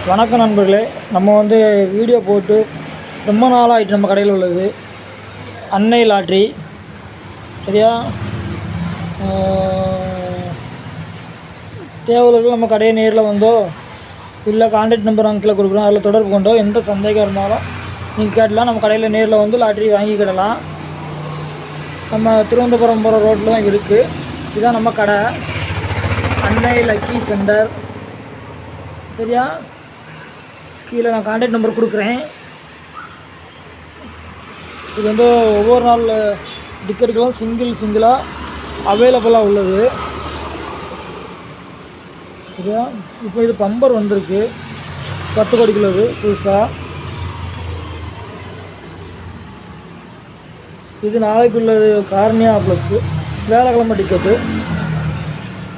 வணக்கம் நண்பர்களே. நம்ம வீடியோ போட்டு ரொம்ப நாளாகிட்டு நம்ம கடையில் உள்ளது அன்னை லாட்ரி. சரியா? தேவைகள் நம்ம கடையை நேரில் வந்தோ இல்லை கான்டாக்ட் நம்பர் அங்கில் கொடுக்குறோம், அதில் தொடர்பு கொண்டோ எந்த சந்தேகம் இருந்தாலும் நீங்கள் கேட்டலாம். நம்ம கடையில் நேரில் வந்து லாட்ரி வாங்கிக்கிடலாம். நம்ம திருவனந்தபுரம் போகிற ரோட்டில் தான் இருக்குது. இதுதான் நம்ம கடை, அன்னை லக்கி சென்டர். சரியா? கீழே நான் கான்டாக்ட் நம்பர் கொடுக்குறேன். இது ஒவ்வொரு நாள் டிக்கெட்டுகளும் சிங்கிளாக அவைலபிளாக உள்ளது. சரியா? இப்போ இது பம்பர் வந்திருக்கு, 10 கோடிக்குள்ளது புதுசாக. இது நாளைக்குள்ளது கார்னியா ப்ளஸ்ஸு, வேலைக்கிழமை டிக்கெட்டு.